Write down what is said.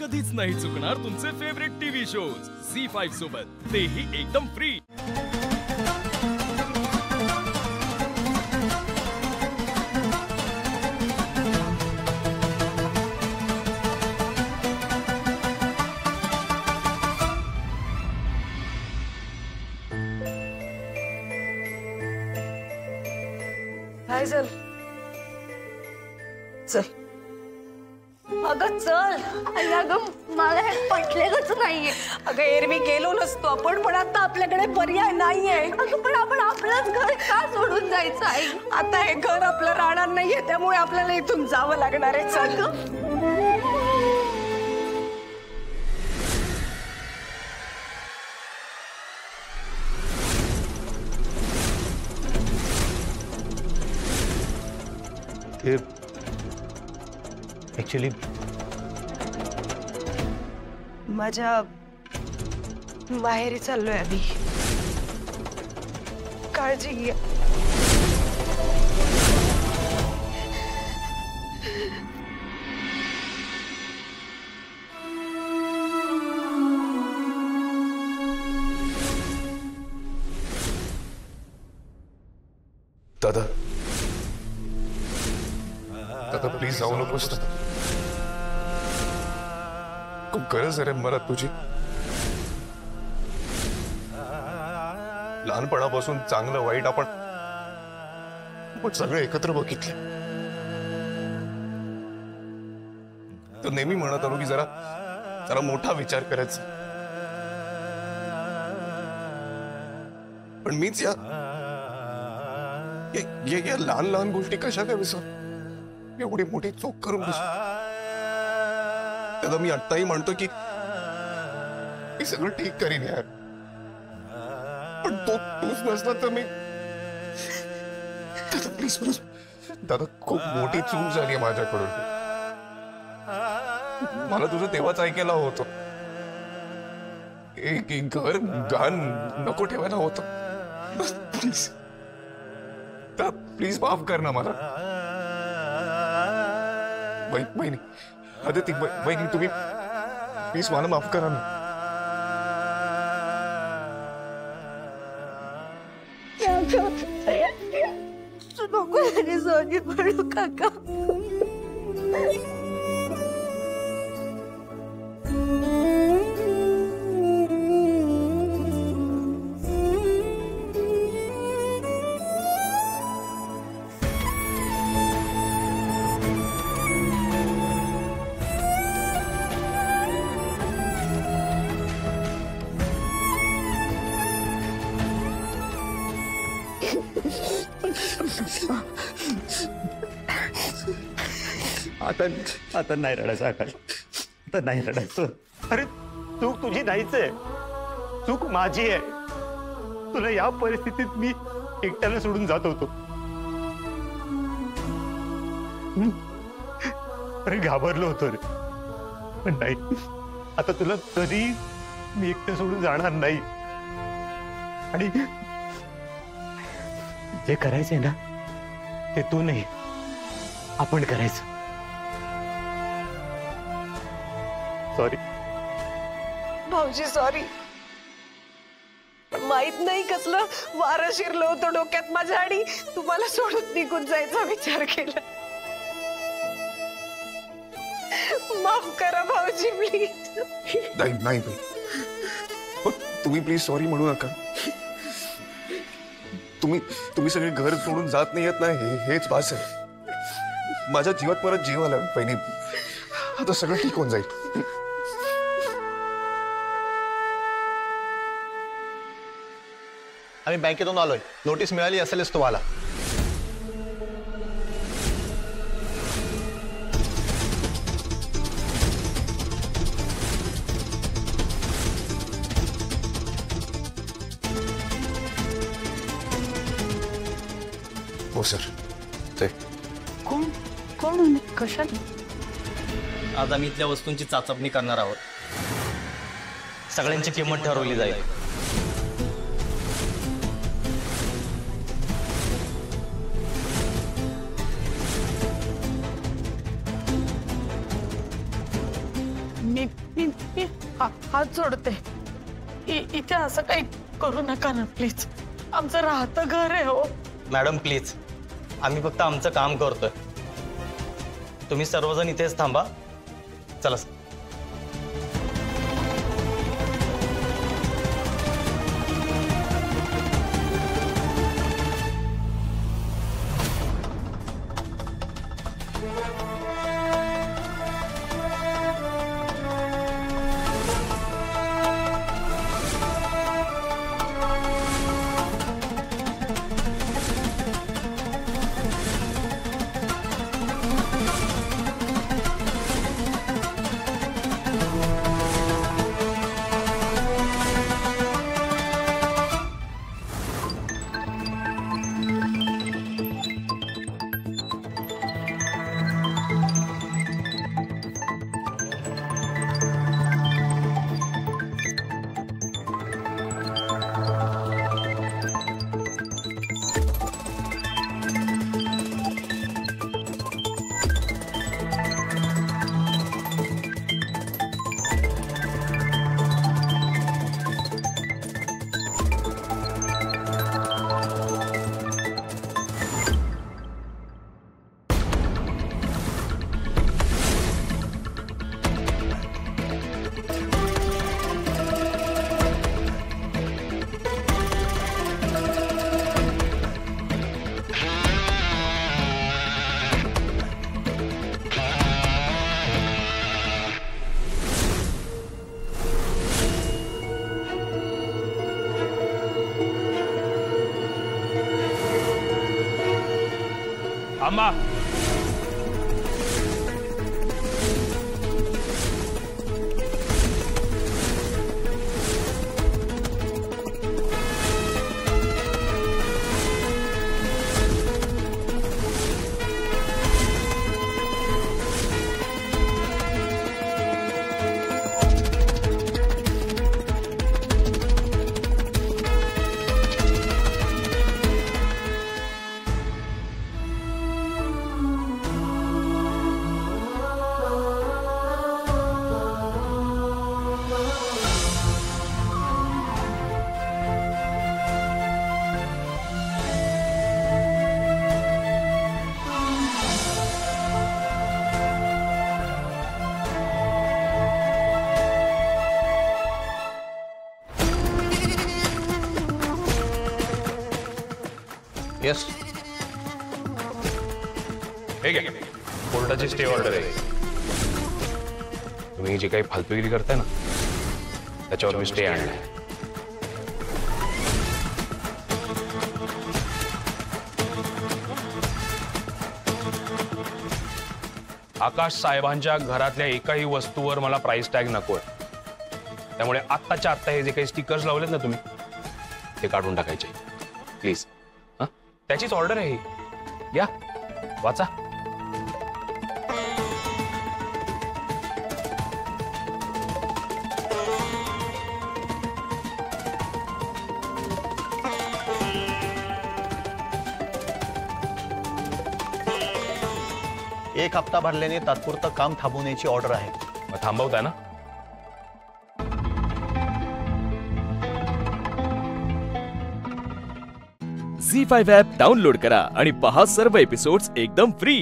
कधीच नाही चुकणार तुमचे फेवरेट टीव्ही शोज झी5 सोबत, तेही एकदम फ्री। हाय चल चल अगं चल। अगं मला हे पटलेलंच नाहीये। अगं एरवी गेलो नसतो आपण, पण आता आपल्याकडे पर्याय नाहीये। अगं पण आपण आपलंच घर का सोडून जायचं आई? आता हे घर आपलं राहणार नाहीये, त्यामुळे आपल्याला इथून जावं लागणार आहे। चल ऍक्च्युली माझ्या माहेरी चाललोय आम्ही, काळजी घ्या। दादा दादा प्लीज जाऊ नकोस दादा, खूप गरज आहे रे मला तुझी। लहानपणापासून चांगलं वाईट आपण सगळे एकत्र बघितले। तर नेहमी म्हणत आलो की जरा जरा मोठा विचार करायचा, पण मीच या लहान लहान गोष्टी कशा काय विसर एवढी मोठी चूक करून बसलो। त्याला मी आत्ताही म्हणतो की मी सगळं ठीक करीन यार, पण तो तूच नसला तर मी दादा प्लीज प्लीज दादा, खूप मोठी चूक झाली माझ्याकडून। मला तुझं तेव्हाच ऐकायला होतं, एक घर घाण नको ठेवायला होतं। प्लीज प्लीज माफ कर ना मला। बहिणी अदिती बहिणी तुम्ही प्लीज मला माफ करा ना। सॉरी म्हणू काका। आता नाही रडायचं आकाश, आता नाही रडायचं। अरे चूक तुझी नाहीच आहे, चूक माझी आहे। तुला या परिस्थितीत मी एकट्याला सोडून जात होतो। अरे घाबरलो होतो रे, पण नाही, आता तुला तरी मी एकटं सोडून जाणार नाही। आणि जे करायचंय ना ते तू नाही आपण करायचं। सॉरी भाऊजी सॉरी, माहित नाही कसलं वारं शिरलं होतं डोक्यात माझ्या आणि तुम्हाला सोडून निघून जायचा विचार केला। माफ करा भाऊजी प्लीज। नाही नाही तुम्ही प्लीज सॉरी म्हणू नका। तुम्ही सगळे घर सोडून जात नाही येत ना, हेच बास आहे। माझ्या जीवात परत जीव आला बहिणी, आता सगळं ठीक होऊन जाईल। आम्ही बँकेतून आलोय, नोटीस मिळाली असेलच तुम्हाला। हो सर, ते कोण कोण कशात? आज आम्ही इथल्या वस्तूंची चाचपणी करणार आहोत, सगळ्यांची किंमत ठरवली जाईल। मी हात जोडते. इथे असं काही करू नका ना प्लीज. आमचं राहतं घर आहे हो. मॅडम प्लीज, आम्ही फक्त आमचं काम करतोय. तुम्ही सर्वजण इथेच थांबा. चला. थांबा. येस, हे घ्या कोर्टाची स्टे ऑर्डर आहे. तुम्ही जे काही फालतूगिरी करताय ना त्याच्यावर मी स्टे आणलाय. आकाश साहेबांच्या घरातल्या एकाही वस्तूवर मला प्राइस टॅग नकोय. त्यामुळे आत्ताच्या आत्ता हे जे काही स्टिकर्स लावलेत ना तुम्ही ते काढून टाकायचे प्लीज. त्याचीच ऑर्डर आहे ही. या वाचा. एक हप्ता भरल्याने तात्पुरतं काम थांबवण्याची ऑर्डर आहे. थांबवताय ना? झी5 ॲप डाउनलोड करा आणि पहा सर्व एपिसोड्स एकदम फ्री.